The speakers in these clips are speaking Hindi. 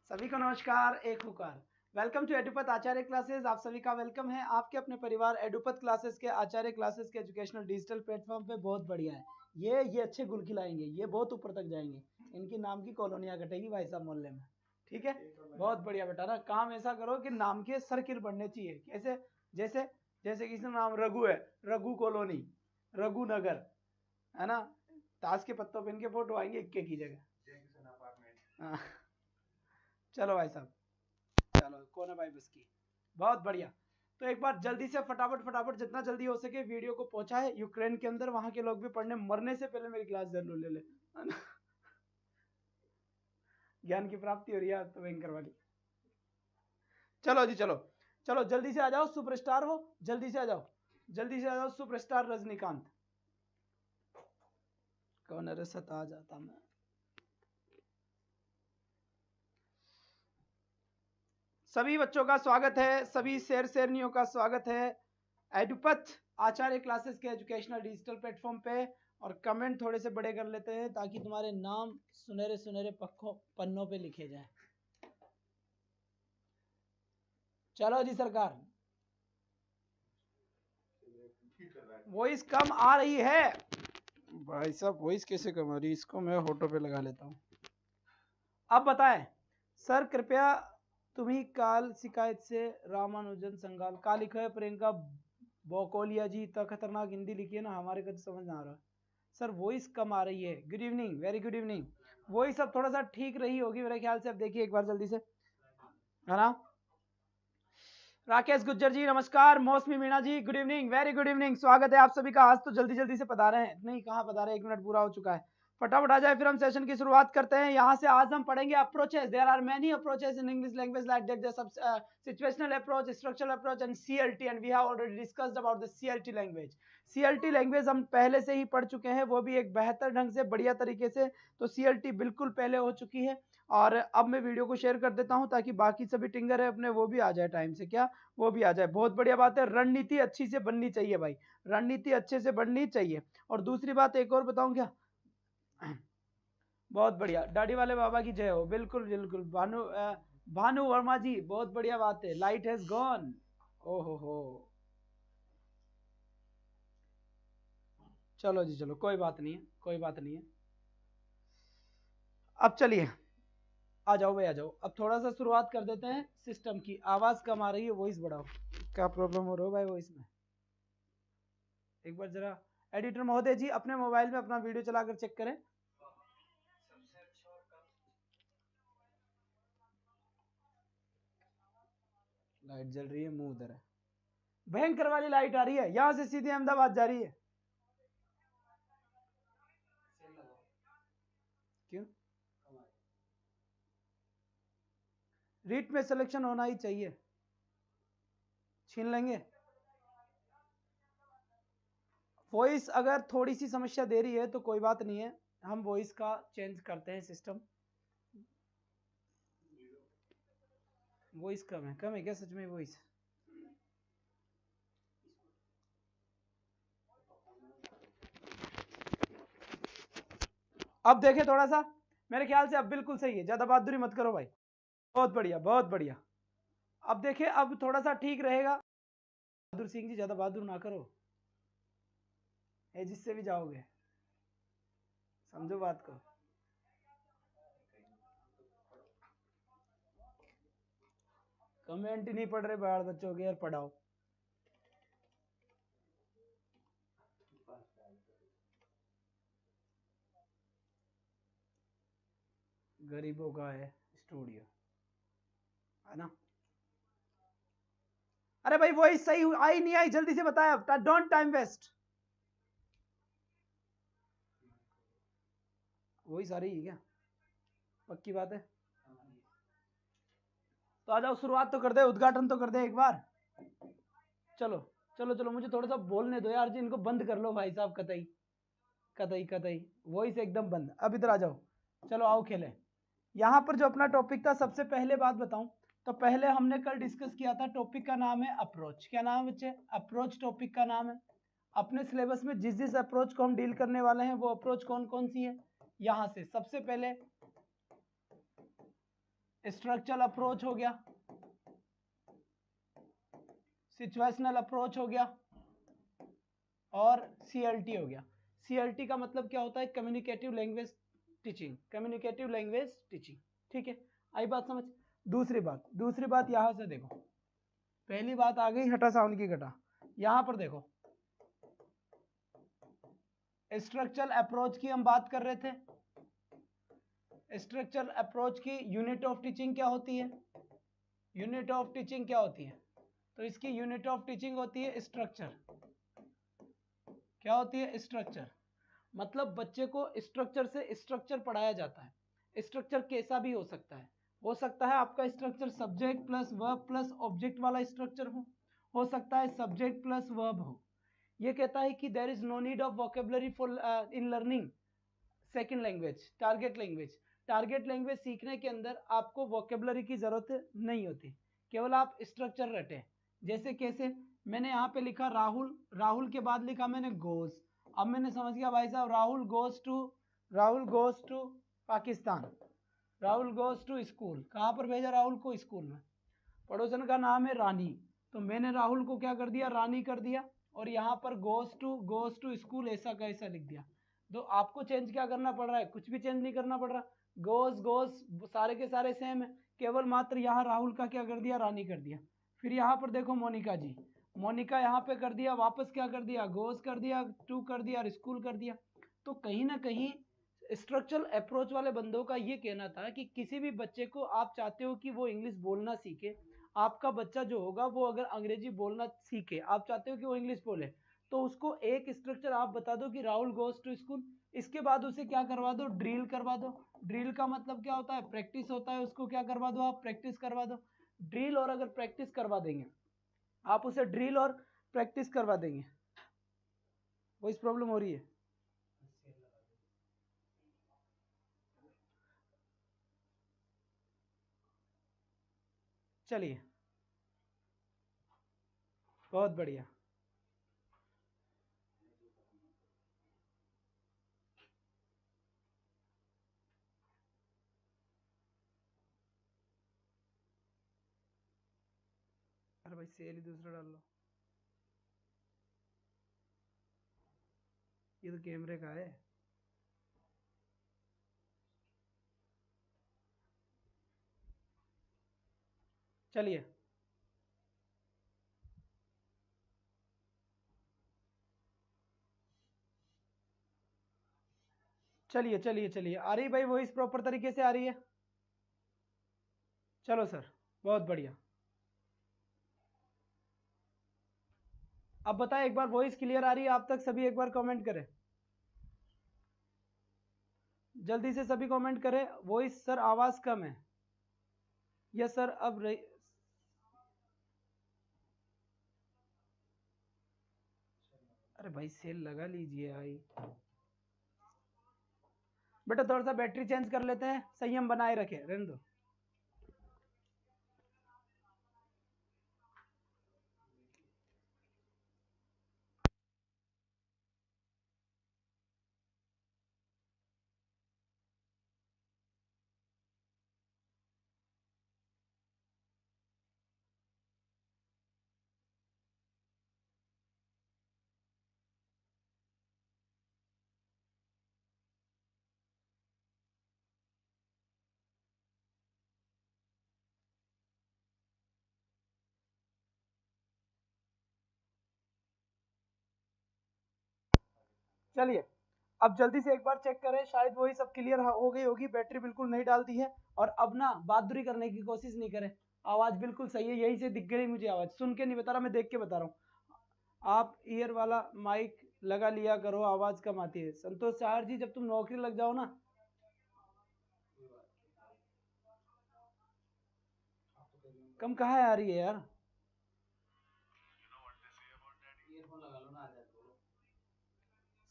सभी को नमस्कार, एक हुकार। वेलकम टू एडुपत आचार्य क्लासेस। आप सभी का वेलकम है आपके अपने परिवार एडुपत क्लासेस के आचार्य क्लासेस के एजुकेशनल डिजिटल प्लेटफॉर्म पे। बहुत बढ़िया है। ये अच्छे गुल खिलाएंगे, ये बहुत ऊपर तक जाएंगे। इनकी नाम की कॉलोनियां कटेगी भाई साहब मोहल्ले में। ठीक है, बहुत बढ़िया बेटा ना। काम ऐसा करो कि नाम के सर्किल बढ़ने चाहिए। कैसे? जैसे जैसे किसी नाम रघु है, रघु कॉलोनी, रघु नगर, है ना। ताश के पत्तों पे इनके फोटो आएंगे इक्के की जगह। चलो भाई साहब, चलो कौन है भाई बस की। बहुत बढ़िया। तो एक बार जल्दी से फटाफट जितना जल्दी हो सके वीडियो को पहुंचाए यूक्रेन के अंदर। वहां के लोग भी पढ़ने मरने से पहले मेरी क्लास जरूर ले ले। ज्ञान की प्राप्ति हो रही है तो भयंकर वाली। चलो जी, चलो चलो जल्दी से आ जाओ सुपरस्टार हो, जल्दी से आ जाओ, जल्दी से आ जाओ सुपरस्टार रजनीकांत। कौन है? सता जाता मैं। सभी बच्चों का स्वागत है, सभी शेरनियों का स्वागत है एडुपत आचार्य क्लासेस के एजुकेशनल डिजिटल प्लेटफॉर्म पे। और कमेंट थोड़े से बड़े कर लेते हैं ताकि तुम्हारे नाम सुनहरे सुनहरे पन्नों पे लिखे जाएं। चलो जी सरकार। वॉइस कम आ रही है भाई साहब। वॉइस कैसे कम आ रही है? इसको मैं होटो पे लगा लेता हूँ। अब बताएं सर, कृपया तुम्ही काल शिकायत से रामानुजन संगाल का लिखा है। प्रियंका बोकोलिया जी, इतना खतरनाक हिंदी लिखी है ना, हमारे को समझ ना आ रहा। सर वॉइस कम आ रही है। Good evening, very good evening. Voice अब थोड़ा सा ठीक रही होगी मेरे ख्याल से। अब देखिए एक बार जल्दी से, है ना। राकेश गुज्जर जी नमस्कार। Mausami Meena ji good evening, very good evening. स्वागत है आप सभी का। आज तो जल्दी जल्दी से पधारे हैं। नहीं कहाँ पधारे, 1 मिनट पूरा हो चुका है। फटाफट आ जाए फिर हम सेशन की शुरुआत करते हैं। यहाँ से आज हम पढ़ेंगे approaches. There are many approaches in English language like that situational approach, structural approach and CLT, and we have already discussed about the CLT language. CLT language हम पहले से ही पढ़ चुके हैं, वो भी एक बेहतर ढंग से, बढ़िया तरीके से। तो सीएलटी बिल्कुल पहले हो चुकी है। और अब मैं वीडियो को शेयर कर देता हूं ताकि बाकी सभी टिंगर है अपने वो भी आ जाए टाइम से। क्या वो भी आ जाए? बहुत बढ़िया बात है। रणनीति अच्छी से बननी चाहिए भाई, रणनीति अच्छे से बननी चाहिए। और दूसरी बात एक और बताऊं क्या? बहुत बढ़िया, दाढ़ी वाले बाबा की जय हो। बिल्कुल बिल्कुल। भानु वर्मा जी बहुत बढ़िया बात है। Light has gone. ओहो हो। चलो जी चलो, कोई बात नहीं है, कोई बात नहीं है। अब चलिए आ जाओ भाई, आ जाओ। अब थोड़ा सा शुरुआत कर देते हैं सिस्टम की। आवाज कम आ रही है, वॉइस बढ़ाओ। क्या प्रॉब्लम हो रहा है भाई वॉइस में? एक बार जरा एडिटर महोदय जी अपने मोबाइल में अपना वीडियो चलाकर चेक करें। लाइट जल रही है, मुंह उधर है। भयंकर वाली लाइट आ रही है, यहां से सीधे अहमदाबाद जा रही है। क्यों? रीट में सिलेक्शन होना ही चाहिए। छीन लेंगे। वॉइस अगर थोड़ी सी समस्या दे रही है तो कोई बात नहीं है, हम वॉइस का चेंज करते हैं सिस्टम। वॉइस कम है? कम है क्या सच में वॉइस? अब देखें थोड़ा सा, मेरे ख्याल से अब बिल्कुल सही है। ज्यादा बहादुरी मत करो भाई। बहुत बढ़िया, बहुत बढ़िया। अब देखें, अब थोड़ा सा ठीक रहेगा। बहादुर सिंह जी ज्यादा बहादुर ना करो, जिससे भी जाओगे, समझो बात को। कमेंट ही नहीं पढ़ रहे बाल बच्चों के, यार पढ़ाओ। गरीबों का है स्टूडियो, है ना। अरे भाई वही सही आई नहीं आई, जल्दी से बताया। Don't time waste. वही सारी ही क्या? पक्की बात है। तो आ जाओ, शुरुआत तो कर दे, उद्घाटन तो कर दे एक बार। चलो चलो चलो, मुझे थोड़ा सा बोलने दो यार जी। इनको बंद कर लो भाई साहब, कतई कतई कतई। वॉइस एकदम बंद। अब इधर आ जाओ, चलो आओ खेलें। यहाँ पर जो अपना टॉपिक था, सबसे पहले बात बताऊं तो पहले हमने कल डिस्कस किया था, टॉपिक का नाम है अप्रोच। क्या नाम है बच्चे? अप्रोच टॉपिक का नाम है। अपने सिलेबस में जिस जिस अप्रोच को हम डील करने वाले हैं वो अप्रोच कौन कौन सी है। यहां से सबसे पहले स्ट्रक्चरल अप्रोच हो गया, सिचुएशनल अप्रोच हो गया, और सीएलटी हो गया। सीएलटी का मतलब क्या होता है? Communicative language teaching, communicative language teaching. ठीक है, आई बात समझ। दूसरी बात यहां से देखो, पहली बात आ गई हटा साउंड की घटा। यहां पर देखो, स्ट्रक्चरल अप्रोच की हम बात कर रहे थे। स्ट्रक्चरल अप्रोच की यूनिट ऑफ टीचिंग क्या होती है? यूनिट ऑफ टीचिंग क्या होती है? तो इसकी यूनिट ऑफ टीचिंग होती है स्ट्रक्चर। क्या होती है? स्ट्रक्चर। मतलब बच्चे को स्ट्रक्चर से स्ट्रक्चर पढ़ाया जाता है। स्ट्रक्चर कैसा भी हो सकता है आपका structure subject plus verb plus object वाला स्ट्रक्चर हो सकता है सब्जेक्ट प्लस वर्ब हो। ये कहता है कि there is no need of vocabulary for in learning second language, target language. Target language सीखने के अंदर आपको वोकेबुलरी की जरूरत नहीं होती, केवल आप स्ट्रक्चर रटें। जैसे कैसे? मैंने यहाँ पे लिखा राहुल, राहुल के बाद लिखा मैंने गोज। अब मैंने समझ गया भाई साहब Rahul goes to Pakistan, Rahul goes to school. कहाँ पर भेजा राहुल को? स्कूल में। पड़ोसन का नाम है रानी, तो मैंने राहुल को क्या कर दिया? रानी कर दिया। और यहाँ पर गोज टू स्कूल ऐसा का ऐसा लिख दिया। तो आपको चेंज क्या करना पड़ रहा है? कुछ भी चेंज नहीं करना पड़ रहा। गोज सारे के सारे सेम है, केवल मात्र यहाँ राहुल का क्या कर दिया? रानी कर दिया। फिर यहाँ पर देखो मोनिका जी, मोनिका यहाँ पे कर दिया, वापस क्या कर दिया? गोज कर दिया, टू कर दिया और स्कूल कर दिया। तो कहीं ना कहीं स्ट्रक्चरल अप्रोच वाले बंदों का ये कहना था कि किसी भी बच्चे को आप चाहते हो कि वो इंग्लिश बोलना सीखे। आपका बच्चा जो होगा वो अगर अंग्रेजी बोलना सीखे, आप चाहते हो कि वो इंग्लिश बोले, तो उसको एक स्ट्रक्चर आप बता दो कि राहुल गोज टू स्कूल। इसके बाद उसे क्या करवा दो? ड्रिल करवा दो। ड्रिल का मतलब क्या होता है? प्रैक्टिस होता है। उसको क्या करवा दो? आप प्रैक्टिस करवा दो। ड्रिल और अगर प्रैक्टिस करवा देंगे आप उसे, ड्रिल और प्रैक्टिस करवा देंगे। वो इस प्रॉब्लम हो रही है। चलिए, बहुत बढ़िया। अरे भाई सेल ही दूसरा डाल लो, ये तो कैमरे का है। चलिए चलिए चलिए चलिए, आ रही भाई वो इस प्रॉपर तरीके से आ रही है। चलो सर, बहुत बढ़िया। अब बताएं एक बार वॉइस क्लियर आ रही है आप तक? सभी एक बार कमेंट करें, जल्दी से सभी कमेंट करें। वॉइस सर आवाज कम है। यस सर, अब रही। अरे भाई सेल लगा लीजिए भाई। बेटा थोड़ा सा बैटरी चेंज कर लेते हैं, संयम बनाए रखे, रहने दो। चलिए, अब जल्दी से एक बार चेक करें, शायद वही सब क्लियर हो गई होगी। बैटरी बिल्कुल नहीं डालती है। और अब ना बहादुरी करने की कोशिश नहीं करें, आवाज बिल्कुल सही है। यही से दिख गई मुझे आवाज, सुन के नहीं बता रहा, मैं देख के बता रहा हूँ। आप ईयर वाला माइक लगा लिया करो, आवाज कम आती है। संतोष चाहर जी, जब तुम नौकरी लग जाओ ना। कम कहाँ आ रही है यार?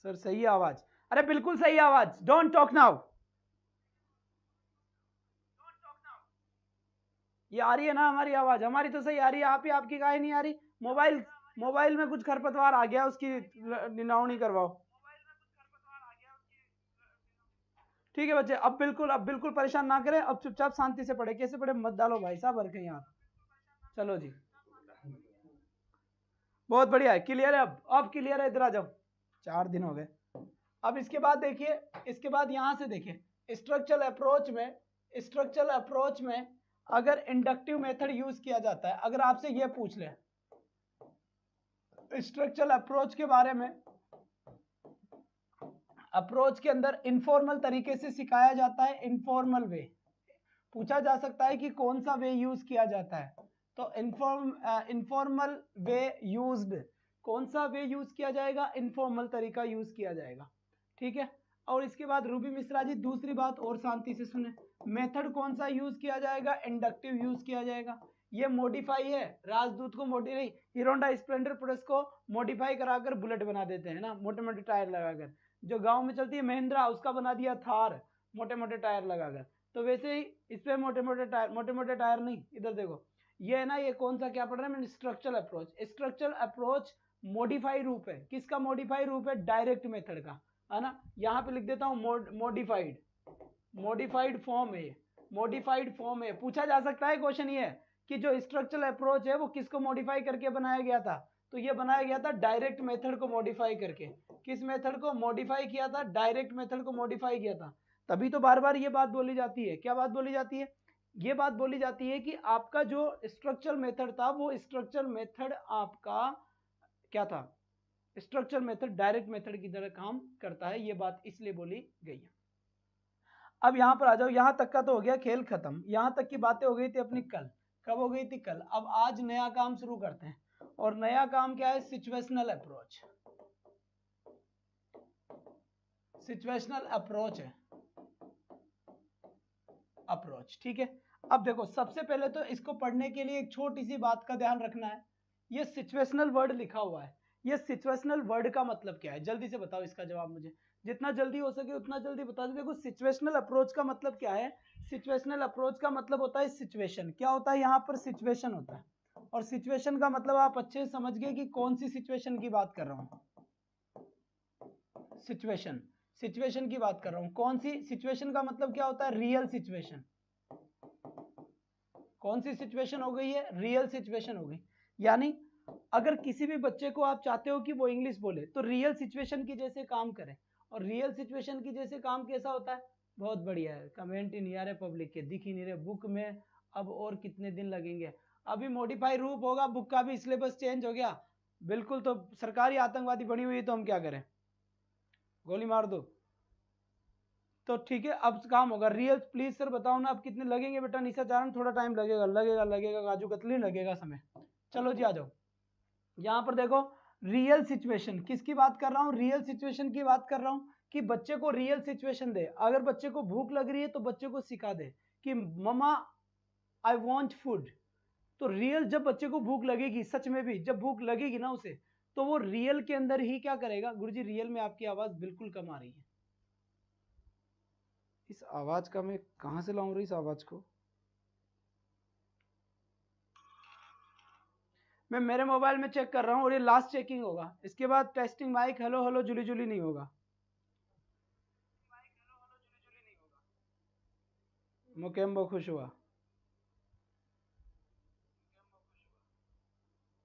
सर सही है आवाज, अरे बिल्कुल सही आवाज। Don't talk now. ये आ रही है ना हमारी आवाज? हमारी तो सही आ रही है, आप ही आपकी काहे नहीं आ रही? मोबाइल, मोबाइल में कुछ खरपतवार आ गया, उसकी निनावनी करवाओ। ठीक है बच्चे, अब बिल्कुल परेशान ना करें, अब चुपचाप शांति से पढ़े। कैसे पढ़े मत डालो भाई साहब हर कहीं आप। चलो जी, बहुत बढ़िया है, क्लियर है, अब क्लियर है, इधर आ जाओ, 4 दिन हो गए। अब इसके बाद देखिए, इसके बाद यहां से देखिए, स्ट्रक्चरल अप्रोच में अगर इंडक्टिव मेथड यूज किया जाता है, अगर आपसे ये पूछ ले स्ट्रक्चरल अप्रोच के बारे में, अप्रोच के अंदर इनफॉर्मल तरीके से सिखाया जाता है, इनफॉर्मल वे पूछा जा सकता है कि कौन सा वे यूज किया जाता है, तो इनफॉर्मल वे यूज्ड, कौन सा वे यूज किया जाएगा, इनफॉर्मल तरीका यूज किया जाएगा, ठीक है। और इसके बाद रूबी मिश्रा जी दूसरी बात और शांति से सुने, मेथड कौन सा यूज किया जाएगा, इंडक्टिव यूज किया जाएगा। ये मॉडिफाई है, राजदूत को modify, hero Honda Splendor plus को मॉडिफाई कराकर बुलेट बना देते हैं ना, मोटे मोटे टायर लगाकर। जो गांव में चलती है महिंद्रा, उसका बना दिया थार, मोटे मोटे टायर लगाकर। तो वैसे ही इस पे मोटे मोटे टायर नहीं, इधर देखो ये है ना, ये कौन सा क्या पढ़ रहे हैं, structural approach. Structural approach modify रूप है, किसका मॉडिफाई रूप है, डायरेक्ट मेथड का, है ना। यहाँ पे लिख देता हूँ मॉडिफाइड फॉर्म है, मॉडिफाइड फॉर्म है। पूछा जा सकता है क्वेश्चन ये कि जो स्ट्रक्चरल अप्रोच है वो किसको मॉडिफाई करके बनाया गया था, तो ये बनाया गया था डायरेक्ट मेथड को मॉडिफाई करके। किस मेथड को मॉडिफाई किया था, डायरेक्ट मेथड को मॉडिफाई किया था। तभी तो बार बार ये बात बोली जाती है, क्या बात बोली जाती है, ये बात बोली जाती है कि आपका जो स्ट्रक्चरल मेथड था, वो स्ट्रक्चरल मेथड आपका क्या था, स्ट्रक्चरल मेथड डायरेक्ट मेथड की तरह काम करता है, ये बात इसलिए बोली गई है। अब यहां पर आ जाओ, यहां तक का तो हो गया खेल खत्म, यहां तक की बातें हो गई थी अपनी कल, कब हो गई थी, कल। अब आज नया काम शुरू करते हैं, और नया काम क्या है, सिचुएशनल अप्रोच। सिचुएशनल अप्रोच है, अप्रोच, ठीक है। अब देखो सबसे पहले तो इसको पढ़ने के लिए एक छोटी सी बात का ध्यान रखना है, ये सिचुएशनल वर्ड लिखा हुआ है, ये सिचुएशनल वर्ड का मतलब क्या है, जल्दी से बताओ इसका जवाब मुझे, जितना जल्दी हो सके उतना जल्दी बता दो। देखो सिचुएशनल अप्रोच का मतलब क्या है, सिचुएशनल अप्रोच का मतलब होता है सिचुएशन, क्या होता है यहाँ पर, सिचुएशन होता है। और सिचुएशन का मतलब आप अच्छे से समझ गए कि कौन सी सिचुएशन की बात कर रहा हूँ, सिचुएशन की बात कर रहा हूँ। कौन सी सिचुएशन का मतलब क्या होता है, रियल सिचुएशन। कौन सी सिचुएशन हो गई है, रियल सिचुएशन हो गई। यानी अगर किसी भी बच्चे को आप चाहते हो कि वो इंग्लिश बोले, तो रियल सिचुएशन की जैसे काम करे। और रियल सिचुएशन की जैसे काम कैसा होता है, बहुत बढ़िया है, कमेंट ही नहीं आ रहे पब्लिक के, दिख ही नहीं रहे बुक में, अब और कितने दिन लगेंगे, अभी मॉडिफाई रूप होगा, बुक का भी सिलेबस चेंज हो गया बिल्कुल, तो सरकारी आतंकवादी बनी हुई है, तो हम क्या करें, गोली मार दो। तो ठीक है, अब काम होगा रियल। प्लीज सर बताओ ना अब कितने लगेंगे बेटा, निशा चारण थोड़ा टाइम लगेगा, काजू कतली लगेगा समय। चलो जी आ जाओ, यहाँ पर देखो रियल सिचुएशन, किसकी बात कर रहा हूँ, रियल सिचुएशन की बात कर रहा हूँ, कि बच्चे को रियल सिचुएशन दे। अगर बच्चे को भूख लग रही है तो बच्चे को सिखा दे कि मम्मा आई वांट फूड। तो रियल, जब बच्चे को भूख लगेगी, सच में भी जब भूख लगेगी ना उसे, तो वो रियल के अंदर ही क्या करेगा। गुरुजी रियल में आपकी आवाज बिल्कुल कम आ रही है, इस आवाज का मैं कहां से लाऊं इस आवाज को, मैं मेरे मोबाइल में चेक कर रहा हूं, और ये लास्ट चेकिंग होगा, इसके बाद टेस्टिंग माइक हेलो हेलो जुली जुली नहीं होगा। मुकेम्बो खुश हुआ,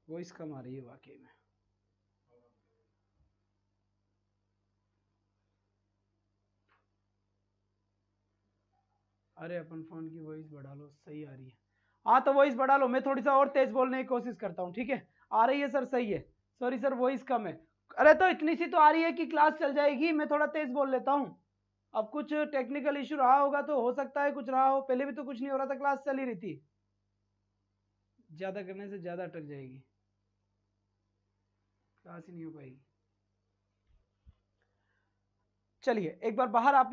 वॉइस कम आ रही है वाकई में। अरे अपन फोन की वॉइस बढ़ा लो, सही आ रही है। हाँ तो वॉइस बढ़ा लो, मैं थोड़ी सा और तेज बोलने की कोशिश करता हूँ, ठीक है। आ रही है सर, सही है, सॉरी सर वॉइस कम है। अरे तो इतनी सी तो आ रही है कि क्लास चल जाएगी, मैं थोड़ा तेज बोल लेता हूँ। अब कुछ टेक्निकल इशू रहा होगा तो हो सकता है कुछ रहा हो, पहले भी तो कुछ नहीं हो रहा था, क्लास चल ही रही थी। ज्यादा करने से ज्यादा अटक जाएगी, क्लास ही नहीं हो पाएगी। चलिए एक बार बाहर आप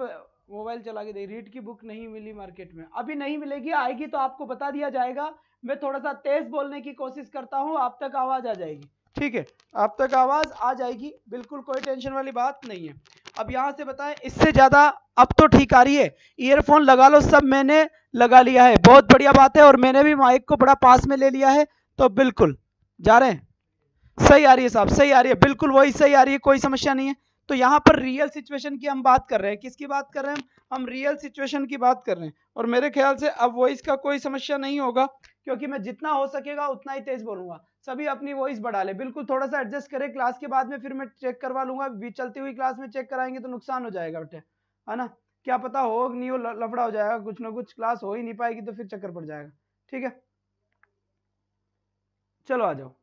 मोबाइल चला के देखिए, रीड की बुक नहीं मिली मार्केट में, अभी नहीं मिलेगी, आएगी तो आपको बता दिया जाएगा। मैं थोड़ा सा तेज बोलने की कोशिश करता हूं, आप तक आवाज आ जाएगी, ठीक है, आप तक आवाज आ जाएगी, बिल्कुल कोई टेंशन वाली बात नहीं है। अब यहां से बताएं, इससे ज्यादा अब तो ठीक आ रही है, ईयरफोन लगा लो, सब मैंने लगा लिया है, बहुत बढ़िया बात है, और मैंने भी माइक को बड़ा पास में ले लिया है, तो बिल्कुल जा रहे हैं, सही आ रही है साहब, सही आ रही है, बिल्कुल वही सही आ रही है, कोई समस्या नहीं है। तो यहाँ पर रियल सिचुएशन की हम बात कर रहे हैं। किसकी बात कर रहे हैं हम रियल सिचुएशन की बात कर रहे हैं। और मेरे ख्याल से अब वॉइस का कोई समस्या नहीं होगा, क्योंकि मैं जितना हो सकेगा उतना ही तेज बोलूंगा। सभी अपनी वॉइस बढ़ा ले, बिल्कुल थोड़ा सा एडजस्ट करें। क्लास के बाद में फिर मैं चेक करवा लूंगा, चलती हुई क्लास में चेक कराएंगे तो नुकसान हो जाएगा बेटे, है ना। क्या पता हो नहीं हो, लफड़ा हो जाएगा, कुछ ना कुछ क्लास हो ही नहीं पाएगी तो फिर चक्कर पड़ जाएगा। ठीक है, चलो आ जाओ।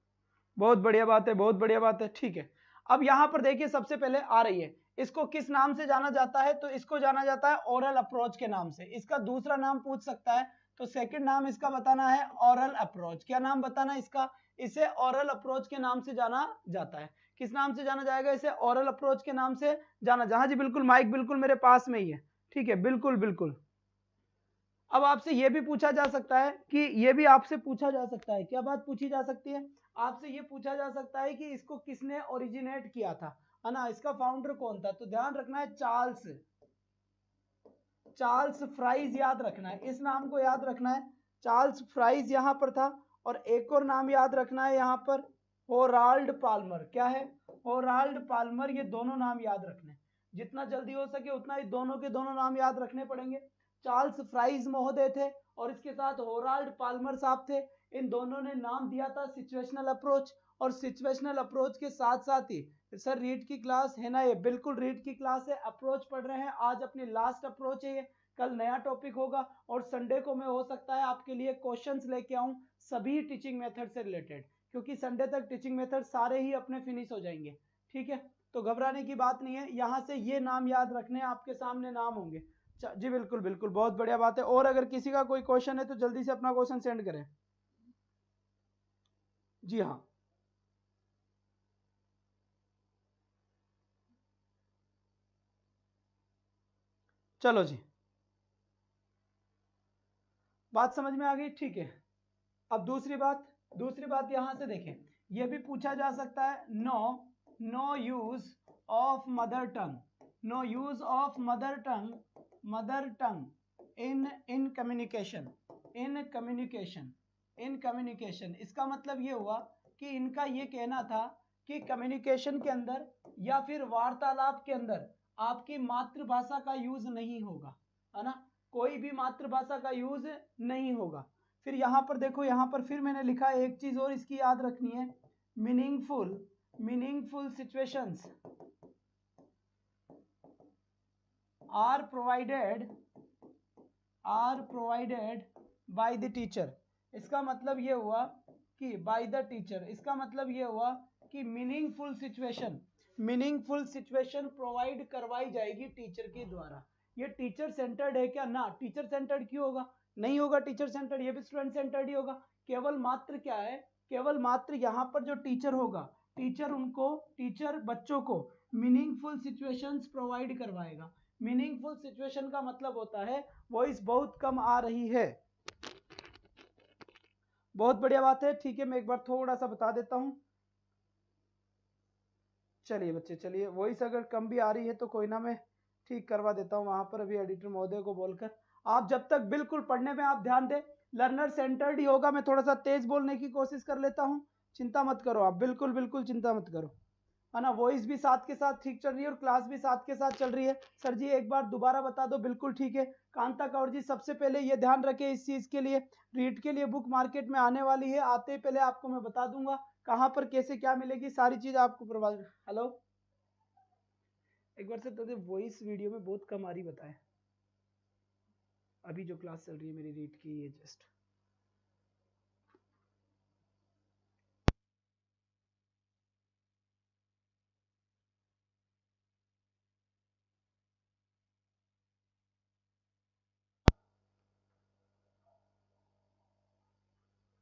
बहुत बढ़िया बात है, बहुत बढ़िया बात है। ठीक है, अब यहां पर देखिए सबसे पहले आ रही है, इसको किस नाम से जाना जाता है, तो इसको जाना जाता है ओरल अप्रोच के नाम से। इसका दूसरा नाम पूछ सकता है, तो सेकंड नाम इसका बताना है ओरल अप्रोच। क्या नाम बताना है इसका, इसे ओरल अप्रोच के नाम से जाना जाता है। किस नाम से जाना जाएगा, इसे ओरल अप्रोच के नाम से जाना। जहां जी बिल्कुल, माइक बिल्कुल मेरे पास में ही है। ठीक है, बिल्कुल बिल्कुल। अब आपसे यह भी पूछा जा सकता है कि यह भी आपसे पूछा जा सकता है, क्या बात पूछी जा सकती है, आपसे यह पूछा जा सकता है कि इसको किसने ओरिजिनेट किया था, है ना, इसका फाउंडर कौन था। तो ध्यान रखना है चार्ल्स फ्राइज याद रखना है, इस नाम को याद रखना है। चार्ल्स फ्राइज यहां पर था। और एक और नाम याद रखना है यहां पर, होराल्ड पाल्मर। क्या है, होराल्ड पाल्मर। ये दोनों नाम याद रखने, जितना जल्दी हो सके उतना ही दोनों के दोनों नाम याद रखने पड़ेंगे। चार्ल्स फ्राइज महोदय थे और इसके साथ होराल्ड पाल्मर साहब थे। इन दोनों ने नाम दिया था सिचुएशनल अप्रोच। और सिचुएशनल अप्रोच के साथ साथ ही सर रीड की क्लास है ना, ये बिल्कुल रीड की क्लास है, अप्रोच पढ़ रहे हैं। आज अपनी लास्ट अप्रोच है ये, कल नया टॉपिक होगा। और संडे को मैं हो सकता है आपके लिए क्वेश्चंस लेके आऊं सभी टीचिंग मेथड से रिलेटेड, क्योंकि संडे तक टीचिंग मेथड सारे ही अपने फिनिश हो जाएंगे। ठीक है, तो घबराने की बात नहीं है। यहां से ये नाम याद रखने, आपके सामने नाम होंगे। जी बिल्कुल बिल्कुल, बहुत बढ़िया बात है। और अगर किसी का कोई क्वेश्चन है तो जल्दी से अपना क्वेश्चन सेंड करें। जी हाँ, चलो जी, बात समझ में आ गई। ठीक है, अब दूसरी बात यहां से देखें, यह भी पूछा जा सकता है, no use of mother tongue, no use of mother tongue in communication, in communication. इसका मतलब ये हुआ कि इनका ये कहना था कि कम्युनिकेशन के अंदर या फिर वार्तालाप के अंदर आपकी मातृभाषा का यूज नहीं होगा, है ना, कोई भी मातृभाषा का यूज नहीं होगा। फिर यहां पर देखो, यहां पर फिर मैंने लिखा है एक चीज और इसकी याद रखनी है, meaningful situations are provided by the teacher. इसका मतलब ये हुआ कि बाय द टीचर, इसका मतलब ये हुआ कि मीनिंगफुल सिचुएशन प्रोवाइड करवाई जाएगी टीचर के द्वारा। ये टीचर सेंटर्ड है क्या, ना, टीचर सेंटर्ड क्यों होगा, नहीं होगा टीचर सेंटर्ड, ये भी स्टूडेंट सेंटर्ड ही होगा। केवल मात्र क्या है, केवल मात्र यहाँ पर जो टीचर होगा, टीचर बच्चों को मीनिंगफुल सिचुएशंस प्रोवाइड करवाएगा। मीनिंगफुल सिचुएशन का मतलब होता है वॉइस बहुत कम आ रही है। बहुत बढ़िया बात है। ठीक है, मैं एक बार थोड़ा सा बता देता हूं। चलिए बच्चे, चलिए, वॉइस अगर कम भी आ रही है तो कोई ना, मैं ठीक करवा देता हूं वहां पर अभी एडिटर महोदय को बोलकर। आप जब तक बिल्कुल पढ़ने में आप ध्यान दें, लर्नर सेंटर्ड ही होगा। मैं थोड़ा सा तेज बोलने की कोशिश कर लेता हूं, चिंता मत करो आप, बिल्कुल बिल्कुल चिंता मत करो, है ना। वॉइस भी साथ के साथ ठीक चल रही है और क्लास भी साथ के साथ चल रही है। सर जी एक बार दोबारा बता दो, बिल्कुल ठीक है। कांता कौर जी, सबसे पहले ये ध्यान रखें इस चीज के लिए, रीड के लिए बुक मार्केट में आने वाली है, आते ही पहले आपको मैं बता दूंगा कहां पर कैसे क्या मिलेगी, सारी चीज आपको प्रोवाइड। हेलो, एक बार से तो वॉइस वीडियो में बहुत कम आ रही, बताए अभी जो क्लास चल रही है मेरी रीड की, ये जस्ट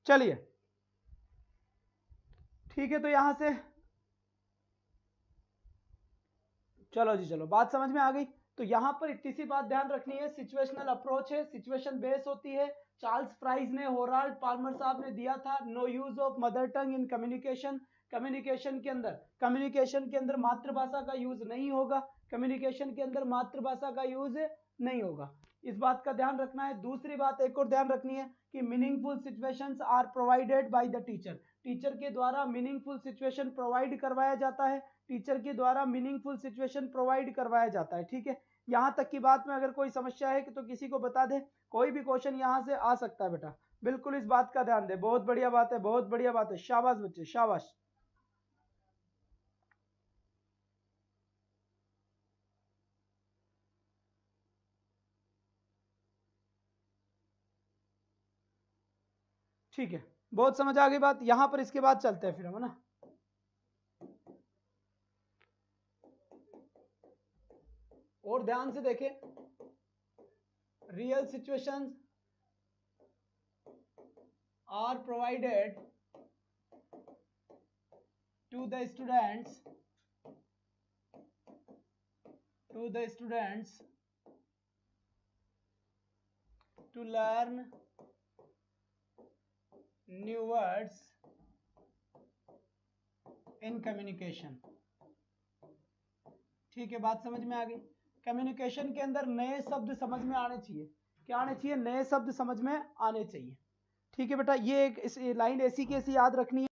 चलिए ठीक है। तो यहां से चलो जी, चलो, बात समझ में आ गई। तो यहां पर इतनी सी बात ध्यान रखनी है, सिचुएशनल अप्रोच है, सिचुएशन बेस होती है। चार्ल्स फ्राइज ने, होराल्ड पाल्मर साहब ने दिया था, no use of mother tongue in communication. Communication के अंदर मातृभाषा का यूज नहीं होगा, कम्युनिकेशन के अंदर मातृभाषा का यूज नहीं होगा, इस बात का ध्यान रखना है। दूसरी बात एक और ध्यान रखनी है कि meaningful situations are provided by the teacher, teacher के द्वारा मीनिंगफुल सिचुएशन प्रोवाइड करवाया जाता है। टीचर के द्वारा मीनिंगफुल सिचुएशन प्रोवाइड करवाया जाता है। ठीक है, यहाँ तक की बात में अगर कोई समस्या है तो किसी को बता दे, कोई भी क्वेश्चन यहाँ से आ सकता है बेटा, बिल्कुल इस बात का ध्यान दे। बहुत बढ़िया बात है, बहुत बढ़िया बात है, शाबाश बच्चे शाबाश। ठीक है, बहुत समझ आ गई बात। यहां पर इसके बाद चलते हैं फिर हम, है ना। और ध्यान से देखें, real situations are provided to the students to learn new words in communication। ठीक है, बात समझ में आ गई। कम्युनिकेशन के अंदर नए शब्द समझ में आने चाहिए। क्या आने चाहिए? नए शब्द समझ में आने चाहिए। ठीक है बेटा, ये एक लाइन ऐसी की ऐसी याद रखनी है।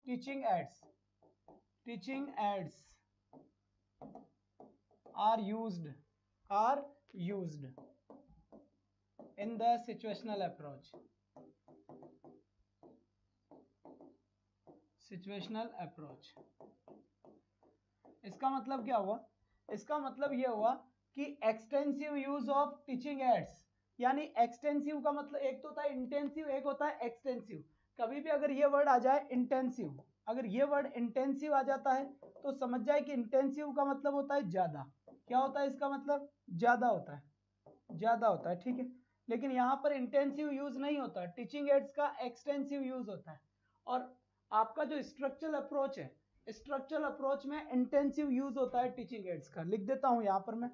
Teaching ads are used in the situational approach। इसका मतलब क्या हुआ? इसका मतलब ये हुआ कि extensive use of teaching ads, यानी एक्सटेंसिव का मतलब एक तो होता है इंटेंसिव, एक होता है एक्सटेंसिव। कभी भी अगर ये वर्ड आ जाए इंटेंसिव, अगर ये वर्ड इंटेंसिव आ जाता है तो समझ जाए कि इंटेंसिव का मतलब होता है ज्यादा। क्या होता है इसका मतलब? ज्यादा होता है, ज्यादा होता है। ठीक है, लेकिन यहाँ पर इंटेंसिव यूज नहीं होता, टीचिंग एड्स का एक्सटेंसिव यूज होता है। और आपका जो स्ट्रक्चरल अप्रोच है, स्ट्रक्चरल अप्रोच में इंटेंसिव यूज होता है टीचिंग एड्स का। लिख देता हूं यहां पर मैं,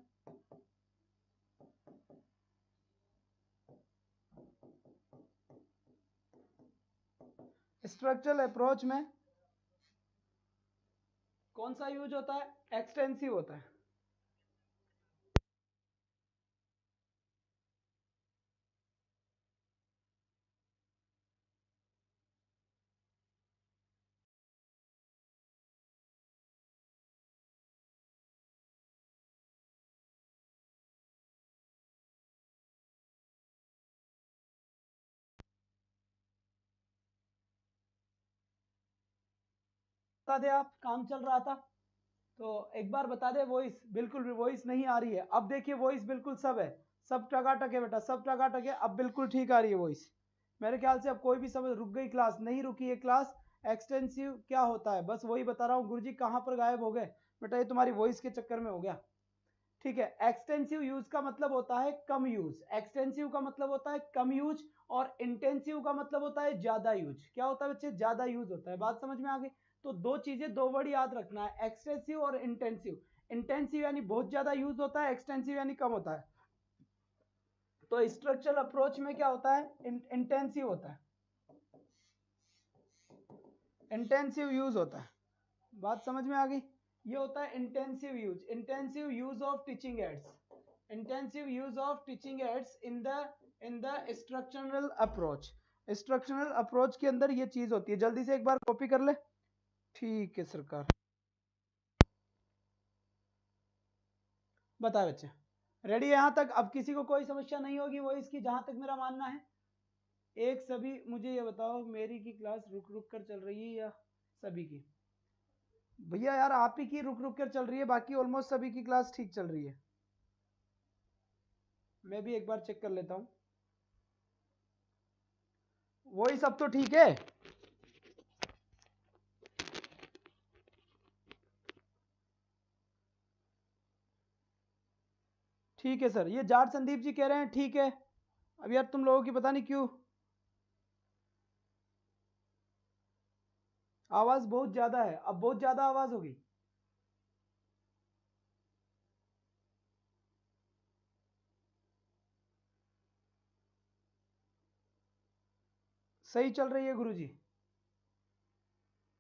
स्ट्रक्चरल अप्रोच में कौन सा यूज होता है? एक्सटेंसिव होता है। बता दे, आप काम चल रहा था तो एक बार बता दे। वॉइस बिल्कुल भी वॉइस नहीं आ रही है। अब देखिए वॉइस बिल्कुल सब है, सब टकाटक है बेटा, सब टकाटक है। अब बिल्कुल ठीक आ रही है वॉइस। मेरे ख्याल से अब कोई भी समझ, रुक गई क्लास? नहीं रुकी है क्लास। एक्सटेंसिव क्या होता है बस वही बता रहा हूँ। गुरुजी कहाँ पर गायब हो गए बेटा? ये तुम्हारी वॉइस के चक्कर में हो गया। ठीक है, एक्सटेंसिव यूज का मतलब होता है कम यूज। एक्सटेंसिव का मतलब होता है कम यूज, और इंटेंसिव का मतलब होता है ज्यादा यूज। क्या होता है बच्चे? ज्यादा यूज होता है। बात समझ में आ गई? तो दो चीजें, दो वर्ड याद रखना है, एक्सटेंसिव और इंटेंसिव। इंटेंसिव यानी बहुत ज्यादा यूज होता है, एक्सटेंसिव यानी कम होता है। तो स्ट्रक्चरल अप्रोच में क्या होता है? इंटेंसिव होता है, इंटेंसिव यूज होता है। बात समझ में आ गई? ये होता है intensive use, intensive use of teaching ads, intensive use of teaching ads in the structural approach. Structural approach के अंदर ये चीज होती है। जल्दी से एक बार कॉपी कर ले। ठीक है सरकार। बता बच्चे, रेडी है यहाँ तक? अब किसी को कोई समस्या नहीं होगी वो इसकी, जहां तक मेरा मानना है। एक सभी मुझे ये बताओ, मेरी की क्लास रुक रुक कर चल रही है या सभी की? भैया यार आप ही की रुक रुक कर चल रही है, बाकी ऑलमोस्ट सभी की क्लास ठीक चल रही है। मैं भी एक बार चेक कर लेता हूँ। वही सब तो ठीक है। ठीक है सर, ये जाट संदीप जी कह रहे हैं ठीक है। अब यार तुम लोगों की पता नहीं क्यों आवाज बहुत ज्यादा है, अब बहुत ज्यादा आवाज होगी। सही चल रही है गुरुजी?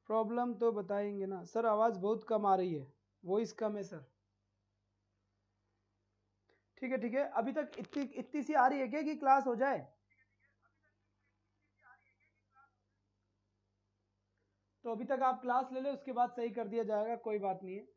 प्रॉब्लम तो बताएंगे ना सर, आवाज बहुत कम आ रही है, वॉइस कम है सर। ठीक है ठीक है, अभी तक इतनी इतनी सी आ रही है क्या कि क्लास हो जाए? तो अभी तक आप क्लास ले ले, उसके बाद सही कर दिया जाएगा, कोई बात नहीं है।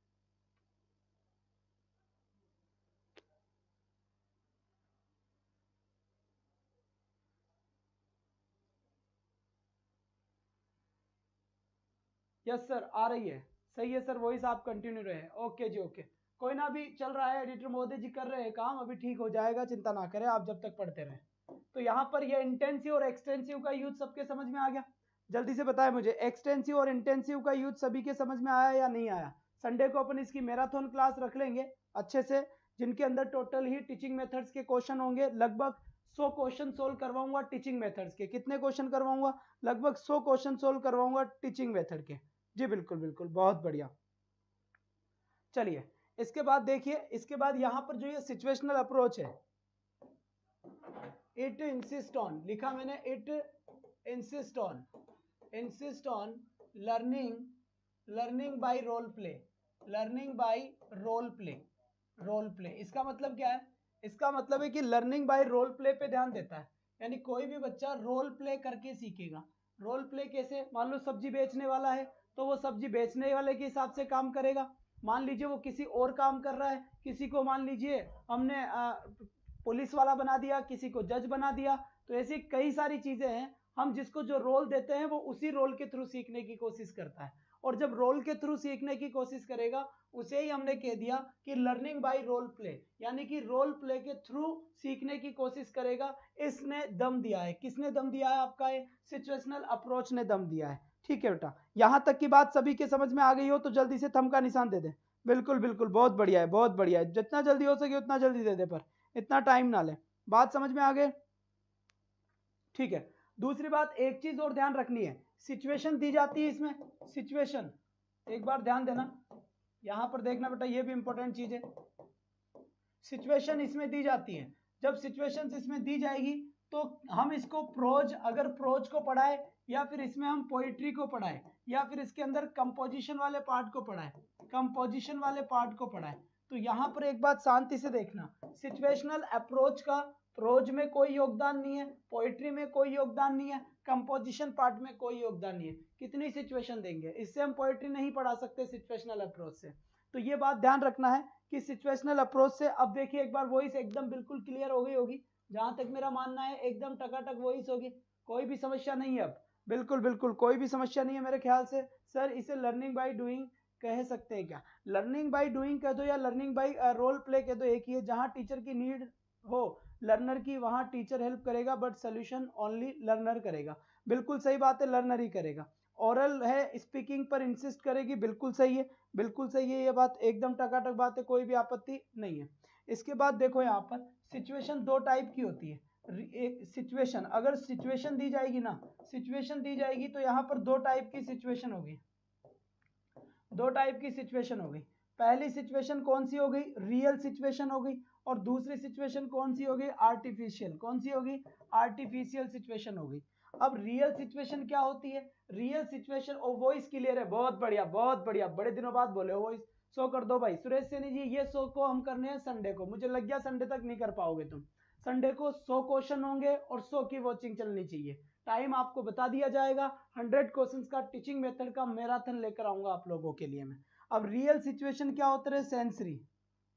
यस सर आ रही है, सही है सर, वही आप कंटिन्यू रहे। ओके जी ओके, कोई ना, अभी चल रहा है, एडिटर महोदय जी कर रहे हैं काम, अभी ठीक हो जाएगा, चिंता ना करें आप जब तक पढ़ते रहे। तो यहाँ पर ये इंटेंसिव और एक्सटेंसिव का यूज सबके समझ में आ गया? जल्दी से बताएं मुझे, एक्सटेंसिव और इंटेंसिव का यूज सभी के समझ में आया या नहीं आया? संडे को अपन इसकी मैराथन क्लास रख लेंगे अच्छे से, जिनके अंदर टोटल ही टीचिंग मेथड्स के क्वेश्चन होंगे। लगभग 100 क्वेश्चन सोल्व करवाऊंगा टीचिंग मेथड्स के। कितने क्वेश्चन करवाऊंगा? लगभग 100 क्वेश्चन सोल्व करवाऊंगा टीचिंग मेथड के। जी बिल्कुल बिल्कुल, बहुत बढ़िया। चलिए इसके बाद देखिए, इसके बाद यहां पर जो ये सिचुएशनल अप्रोच है, इट इंसिस्ट ऑन, लिखा मैंने, it insist on learning by role play, learning by role play. इसका मतलब क्या है? इसका मतलब है कि लर्निंग बाय रोल प्ले पे ध्यान देता है, यानी कोई भी बच्चा रोल प्ले करके सीखेगा। रोल प्ले कैसे? मान लो सब्जी बेचने वाला है, तो वो सब्जी बेचने वाले के हिसाब से काम करेगा। मान लीजिए वो किसी और काम कर रहा है, किसी को मान लीजिए हमने पुलिस वाला बना दिया, किसी को जज बना दिया, तो ऐसी कई सारी चीजें हैं। हम जिसको जो रोल देते हैं वो उसी रोल के थ्रू सीखने की कोशिश करता है, और जब रोल के थ्रू सीखने की कोशिश करेगा उसे ही हमने कह दिया कि लर्निंग बाय रोल प्ले, यानी कि रोल प्ले के थ्रू सीखने की कोशिश करेगा। इसने दम दिया है, किसने दम दिया है? आपका सिचुएशनल अप्रोच ने दम दिया है। ठीक है बेटा, यहां तक की बात सभी के समझ में आ गई हो तो जल्दी से थंब का निशान दे दे। बिल्कुल बिल्कुल, बहुत बढ़िया है, बहुत बढ़िया है, जितना जल्दी हो सके उतना जल्दी दे दे, पर इतना टाइम ना ले। बात समझ में आ गए? ठीक है, दूसरी बात एक चीज और ध्यान रखनी है, सिचुएशन दी जाती है इसमें, सिचुएशन एक बार ध्यान देना, यहां पर देखना बेटा, ये भी इंपॉर्टेंट चीज है। सिचुएशन इसमें दी जाती है, जब सिचुएशन इसमें दी जाएगी तो हम इसको प्रोज, अगर प्रोज को पढ़ाए, या फिर इसमें हम पोइट्री को पढ़ाए, या फिर इसके अंदर कंपोजिशन वाले पार्ट को पढ़ाए, कंपोजिशन वाले पार्ट को पढ़ाए, तो यहां पर एक बात शांति से देखना, सिचुएशनल अप्रोच का प्रोज में कोई योगदान नहीं है, पोइट्री में कोई योगदान नहीं है, कंपोजिशन पार्ट में कोई योगदान नहीं है। कितनी सिचुएशन देंगे? इससे हम पोइट्री नहीं पढ़ा सकते सिचुएशनल अप्रोच से। तो ये बात ध्यान रखना है कि सिचुएशनल अप्रोच से, अब देखिए एक बार वॉइस एकदम बिल्कुल क्लियर हो गई होगी, जहां तक मेरा मानना है एकदम टकाटक वॉइस होगी, कोई भी समस्या नहीं है अब। बिल्कुल बिल्कुल कोई भी समस्या नहीं है मेरे ख्याल से। सर इसे लर्निंग बाय डूइंग कह सकते हैं क्या? लर्निंग बाय डूइंग कह दो या लर्निंग बाय रोल प्ले कह दो, एक ही है। जहां टीचर की नीड हो लर्नर की, वहां टीचर हेल्प करेगा, बट सोल्यूशन ओनली लर्नर करेगा। बिल्कुल सही बात है, लर्नर ही करेगा। ओरल है, स्पीकिंग पर इंसिस्ट करेगी, बिल्कुल सही है, बिल्कुल सही है, ये बात एकदम टकाटक बात है, कोई भी आपत्ति नहीं है। इसके बाद देखो यहाँ पर सिचुएशन दो टाइप की होती है। एक सिचुएशन, अगर सिचुएशन दी जाएगी ना, सिचुएशन दी जाएगी तो यहाँ पर दो टाइप की सिचुएशन होगी, दो टाइप की सिचुएशन हो गई। पहली सिचुएशन कौन सी हो गई? रियल सिचुएशन हो गई। और दूसरी सिचुएशन कौन सी हो गई? आर्टिफिशियल। कौन सी होगी? आर्टिफिशियल सिचुएशन हो गई। अब रियल सिचुएशन क्या होती है? रियल सिचुएशन, और वॉइस क्लियर है, बहुत बढ़िया बहुत बढ़िया, बड़े दिनों बाद बोले वॉइस। शो कर दो भाई सुरेश सैनी जी, ये शो को हम करने हैं संडे को, मुझे लग गया संडे तक नहीं कर पाओगे तुम। संडे को 100 क्वेश्चन होंगे और 100 की वॉचिंग चलनी चाहिए। टाइम आपको बता दिया जाएगा, 100 क्वेश्चंस का टीचिंग मेथड का मैराथन लेकर आऊंगा आप लोगों के लिए मैं। अब रियल सिचुएशन क्या होता है? सेंसरी,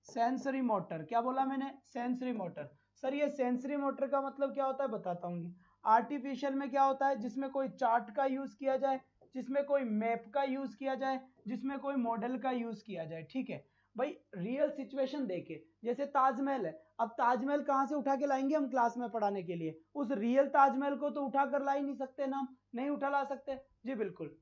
सेंसरी मोटर, क्या बोला मैंने, सेंसरी मोटर। सर ये सेंसरी मोटर का मतलब क्या होता है बताता हूँ। आर्टिफिशियल में क्या होता है, जिसमें कोई चार्ट का यूज किया जाए, जिसमें कोई मैप का यूज किया जाए, जिसमें कोई मॉडल का यूज किया जाए, ठीक है भाई। रियल सिचुएशन देखे, जैसे ताजमहल है, अब ताजमहल कहाँ से उठा के लाएंगे हम क्लास में पढ़ाने के लिए, उस रियल ताजमहल को तो उठा कर ला ही नहीं सकते ना, हम नहीं उठा ला सकते। जी बिल्कुल।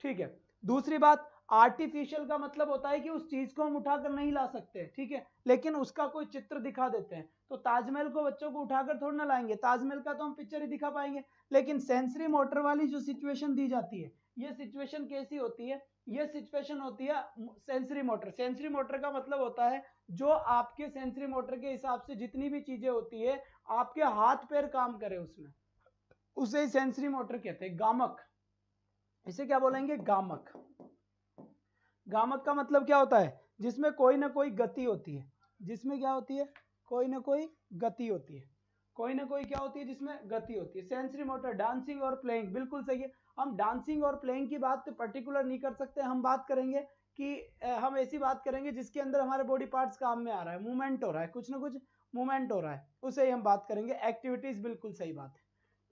ठीक है, दूसरी बात, आर्टिफिशियल का मतलब होता है कि उस चीज को हम उठाकर नहीं ला सकते, ठीक है, लेकिन उसका कोई चित्र दिखा देते हैं। तो ताजमहल को बच्चों को उठाकर थोड़ा ना लाएंगे, ताजमहल का तो हम पिक्चर ही दिखा पाएंगे। लेकिन सेंसरी मोटर वाली जो सिचुएशन दी जाती है, ये सिचुएशन कैसी होती है, ये सिचुएशन होती है सेंसरी मोटर। सेंसरी मोटर का मतलब होता है जो आपके सेंसरी मोटर के हिसाब से जितनी भी चीजें होती है, आपके हाथ पैर काम करे उसमें, उसे सेंसरी मोटर कहते हैं। गामक, इसे क्या बोलेंगे, गामक। गामक का मतलब क्या होता है, जिसमें कोई ना कोई गति होती है, जिसमें क्या होती है, कोई ना कोई गति होती है, कोई ना कोई क्या होती है, जिसमें गति होती है। सेंसरी मोटर, डांसिंग और प्लेइंग, बिल्कुल सही है। हम डांसिंग और प्लेइंग की बात पर्टिकुलर नहीं कर सकते, हम बात करेंगे कि हम ऐसी बात करेंगे जिसके अंदर हमारे बॉडी पार्ट्स काम में आ रहा है, मूवमेंट हो रहा है, कुछ ना कुछ मूवमेंट हो रहा है, उसे ही हम बात करेंगे। एक्टिविटीज, बिल्कुल सही बात है,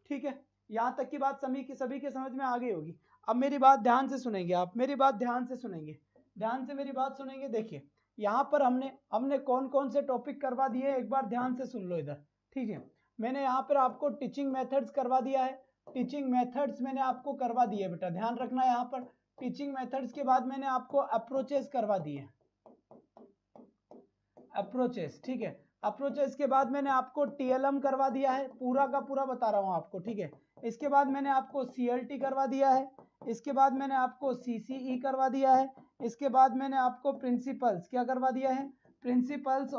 ठीक है। यहां तक की बात सभी के समझ में आ गई होगी। अब मेरी बात ध्यान से सुनेंगे आप, मेरी बात ध्यान से सुनेंगे, ध्यान से मेरी बात सुनेंगे। देखिए यहाँ पर हमने हमने कौन कौन से टॉपिक करवा दिए, एक बार ध्यान से सुन लो इधर, ठीक है। मैंने यहाँ पर आपको टीचिंग मेथड्स करवा दिया है, टीचिंग मेथड्स मैंने आपको करवा दिए बेटा, ध्यान रखना। यहाँ पर टीचिंग मेथड्स के बाद मैंने आपको अप्रोचेस करवा दिए, अप्रोचेस, ठीक है। अप्रोचेस के बाद मैंने आपको टीएलएम करवा दिया है, पूरा का पूरा बता रहा हूं आपको, ठीक है। इसके बाद मैंने आपको सीएलटी करवा दिया है, इसके बाद मैंने आपको सीसीई करवा दिया है, इसके बाद मैंने आपको प्रिंसिपल्स क्या करवा दिया है, principles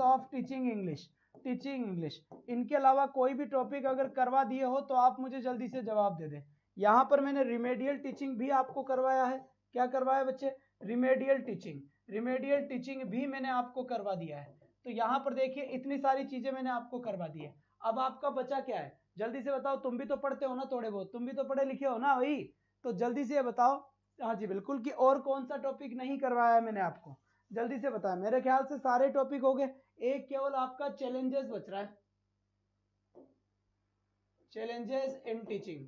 of teaching English, teaching English. इनके अलावा कोई भी टॉपिक अगर करवा दिए हो तो आप मुझे जल्दी से जवाब दे दें। यहाँ पर मैंने रिमेडियल टीचिंग भी आपको करवाया है, क्या करवाया बच्चे, रिमेडियल टीचिंग, रिमेडियल टीचिंग भी मैंने आपको करवा दिया है। तो यहाँ पर देखिए इतनी सारी चीजें मैंने आपको करवा दी है। अब आपका बचा क्या है, जल्दी से बताओ, तुम भी तो पढ़ते हो ना थोड़े बहुत, तुम भी तो पढ़े लिखे हो ना भाई, तो जल्दी से बताओ। हाँ जी बिल्कुल, कि और कौन सा टॉपिक नहीं करवाया है मैंने आपको, जल्दी से बताया। मेरे ख्याल से सारे टॉपिक हो गए, एक केवल आपका चैलेंजेस बच रहा है, चैलेंजेस इन टीचिंग।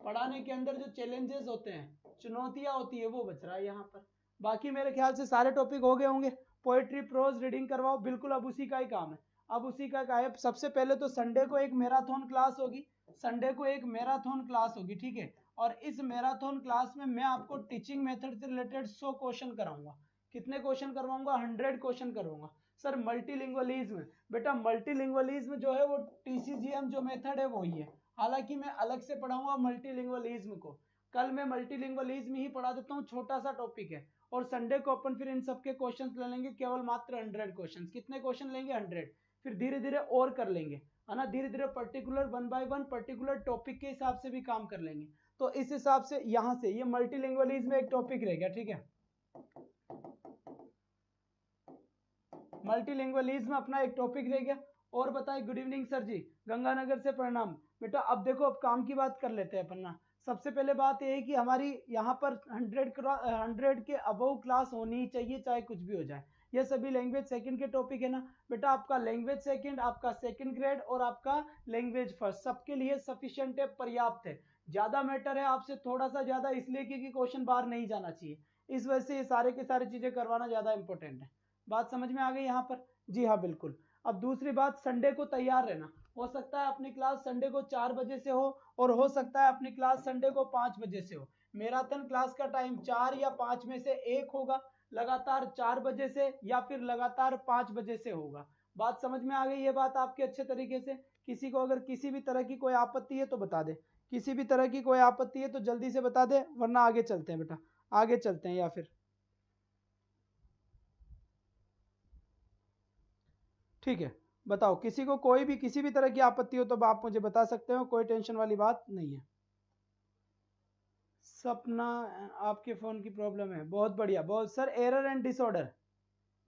पढ़ाने के अंदर जो चैलेंजेस होते हैं, चुनौतियां होती है, वो बच रहा है यहाँ पर। बाकी मेरे ख्याल से सारे टॉपिक हो गए होंगे। पोएट्री, प्रोज, रीडिंग करवाओ, बिल्कुल अब उसी का ही काम है, अब उसी का है। सबसे पहले तो संडे को एक मैराथन क्लास होगी, संडे को एक मैराथन क्लास होगी, ठीक है। और इस मैराथन क्लास में मैं आपको टीचिंग मेथड से रिलेटेड 100 क्वेश्चन कराऊंगा। कितने क्वेश्चन करवाऊंगा, 100 क्वेश्चन करवाऊंगा। सर मल्टीलिंगुअलिज्म, बेटा मल्टीलिंगुअलिज्म जो है वो टीसीजीएम जो मेथड है वही है, हालांकि मैं अलग से पढ़ाऊंगा मल्टीलिंगुअलिज्म को। कल मैं मल्टीलिंगुअलिज्म ही पढ़ा देता हूँ, छोटा सा टॉपिक है। और संडे को अपन फिर इन सबके क्वेश्चंस ले लेंगे, केवल मात्र 100 क्वेश्चंस। कितने क्वेश्चन लेंगे, 100। फिर धीरे धीरे और कर लेंगे, है ना, धीरे धीरे पर्टिकुलर 1 बाय 1 पर्टिकुलर टॉपिक के हिसाब से भी काम कर लेंगे। तो इस हिसाब से यहाँ से ये मल्टीलिंगुअलिज्म एक टॉपिक रह गया, ठीक है। मल्टीलिंगुअलिज्म अपना एक टॉपिक रह गया। और बताए, गुड इवनिंग सर जी, गंगानगर से प्रणाम। बेटा अब देखो, अब काम की बात कर लेते हैं अपन ना। सबसे पहले बात यह है कि हमारी यहाँ पर 100 के अबव क्लास होनी ही चाहिए, चाहे कुछ भी हो जाए। ये सभी लैंग्वेज सेकंड के टॉपिक है ना बेटा, आपका लैंग्वेज सेकंड, आपका सेकंड ग्रेड और आपका लैंग्वेज फर्स्ट, सबके लिए सफिशिएंट है, पर्याप्त है। ज्यादा मैटर है आपसे थोड़ा सा ज्यादा, इसलिए क्योंकि क्वेश्चन बाहर नहीं जाना चाहिए, इस वजह से ये सारे के सारे चीजें करवाना ज्यादा इंपॉर्टेंट है। बात समझ में आ गई यहाँ पर, जी हाँ बिल्कुल। अब दूसरी बात, संडे को तैयार रहना। हो सकता है अपनी क्लास संडे को 4 बजे से हो, और हो सकता है अपनी क्लास संडे को 5 बजे से हो। मैराथन क्लास का टाइम 4 या 5 में से एक होगा, लगातार 4 बजे से या फिर लगातार 5 बजे से होगा। बात समझ में आ गई ये बात आपके अच्छे तरीके से। किसी को अगर किसी भी तरह की कोई आपत्ति है तो बता दे, किसी भी तरह की कोई आपत्ति है तो जल्दी से बता दे, वरना आगे चलते हैं बेटा, आगे चलते हैं। या फिर ठीक है, बताओ, किसी को कोई भी किसी भी तरह की आपत्ति हो तो आप मुझे बता सकते हो, कोई टेंशन वाली बात नहीं है। सपना, आपके फोन की प्रॉब्लम है, बहुत बढ़िया, बहुत सर। एरर एंड डिसऑर्डर,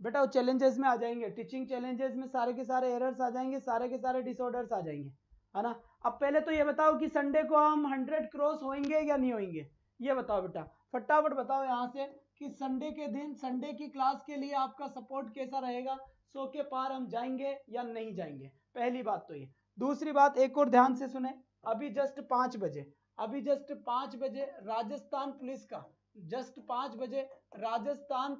बेटा वो चैलेंजेस में आ जाएंगे, टीचिंग चैलेंजेस में सारे के सारे एरर्स आ जाएंगे, सारे के सारे डिसऑर्डर्स आ जाएंगे। है ना। अब पहले तो ये बताओ कि संडे को हम 100 क्रॉस होंगे या नहीं होंगे, ये बताओ बेटा, फटाफट बताओ यहाँ से कि संडे के दिन संडे की क्लास के लिए आपका सपोर्ट कैसा रहेगा, 100 के पार हम जाएंगे या नहीं जाएंगे, पहली बात तो ये। दूसरी बात एक और ध्यान से सुने, अभी जस्ट 5 बजे, अभी जस्ट 5 बजे राजस्थान पुलिस का, जस्ट 5 बजे राजस्थान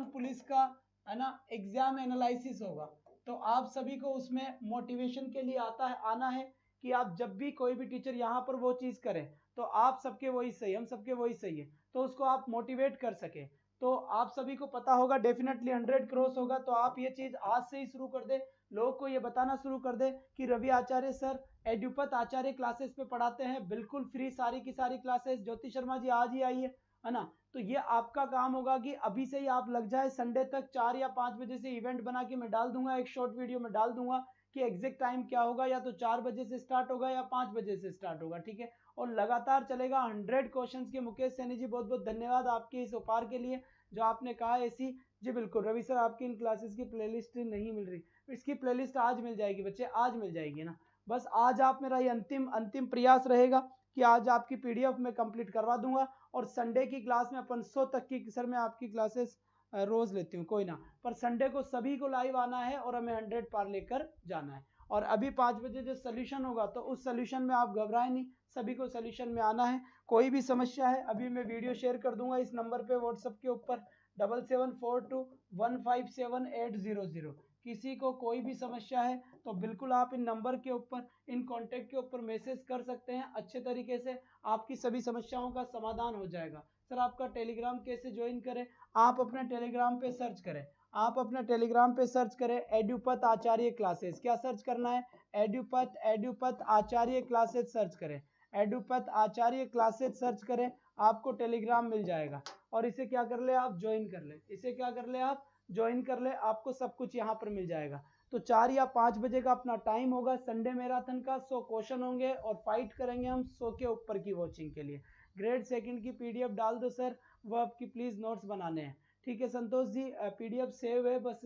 पुलिस का है ना एग्जाम एनालिसिस होगा। तो आप सभी को उसमें मोटिवेशन के लिए आना है कि आप जब भी कोई भी टीचर यहाँ पर वो चीज करे तो आप सबके वही सही, हम सबके वही सही है, तो उसको आप मोटिवेट कर सके। तो आप सभी को पता होगा डेफिनेटली 100 क्रॉस होगा, तो आप ये चीज आज से ही शुरू कर दे, लोगों को ये बताना शुरू कर दे कि रवि आचार्य सर एडुपथ आचार्य क्लासेस पे पढ़ाते हैं, बिल्कुल फ्री सारी की सारी क्लासेस, ज्योति शर्मा जी आज ही आई है ना। तो ये आपका काम होगा कि अभी से ही आप लग जाए, संडे तक 4 या 5 बजे से इवेंट बना के मैं डाल दूंगा, एक शॉर्ट वीडियो में डाल दूंगा कि एग्जैक्ट टाइम क्या होगा, या तो 4 बजे से स्टार्ट होगा या 5 बजे से स्टार्ट होगा, ठीक है। और लगातार चलेगा 100 क्वेश्चंस के। मुकेश सैनी जी बहुत बहुत धन्यवाद आपके इस उपहार के लिए जो आपने कहा ऐसी। जी बिल्कुल रवि सर, आपकी इन क्लासेस की प्लेलिस्ट नहीं मिल रही, इसकी प्लेलिस्ट आज मिल जाएगी बच्चे, आज मिल जाएगी ना। बस आज आप, मेरा ये अंतिम प्रयास रहेगा कि आज आपकी पीडीएफ में कंप्लीट करवा दूंगा, और संडे की क्लास में अपन 100 तक की, सर मैं आपकी क्लासेस रोज लेती हूँ कोई ना, पर संडे को सभी को लाइव आना है और हमें 100 पार लेकर जाना है। और अभी 5 बजे जो सोल्यूशन होगा तो उस सोल्यूशन में आप घबराएं नहीं, सभी को सोल्यूशन में आना है। कोई भी समस्या है अभी मैं वीडियो शेयर कर दूंगा इस नंबर पे व्हाट्सएप के ऊपर 7742157800। किसी को कोई भी समस्या है तो बिल्कुल आप इन नंबर के ऊपर, इन कांटेक्ट के ऊपर मैसेज कर सकते हैं, अच्छे तरीके से आपकी सभी समस्याओं का समाधान हो जाएगा। सर आपका टेलीग्राम कैसे ज्वाइन करें, आप अपने टेलीग्राम पे सर्च करें, आप अपने टेलीग्राम पे सर्च करें एडुपथ आचार्य क्लासेस, क्या सर्च करना है, एडुपथ आचार्य क्लासेस सर्च करें, एडुपथ आचार्य क्लासेस सर्च करें, आपको टेलीग्राम मिल जाएगा। और इसे क्या कर ले आप, ज्वाइन कर ले, इसे क्या कर ले आप, ज्वाइन कर ले, आपको सब कुछ यहाँ पर मिल जाएगा। तो 4 या 5 बजे का अपना टाइम होगा संडे मैराथन का, 100 क्वेश्चन होंगे और फाइट करेंगे हम 100 के ऊपर की वॉचिंग के लिए। ग्रेड सेकंड की पीडीएफ डाल दो सर, वो आपकी प्लीज नोट्स बनाने हैं, ठीक है संतोष जी। पीडीएफ सेव है, बस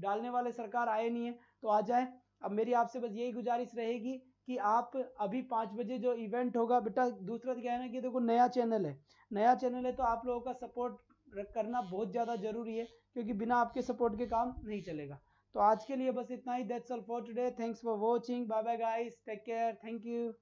डालने वाले सरकार आए नहीं है तो आ जाए। अब मेरी आपसे बस यही गुजारिश रहेगी कि आप अभी 5 बजे जो इवेंट होगा बेटा, दूसरा क्या है ना कि देखो नया चैनल है तो आप लोगों का सपोर्ट करना बहुत ज़्यादा जरूरी है, क्योंकि बिना आपके सपोर्ट के काम नहीं चलेगा। तो आज के लिए बस इतना ही, that's all for today, thanks for watching, bye bye guys, take care, thank you.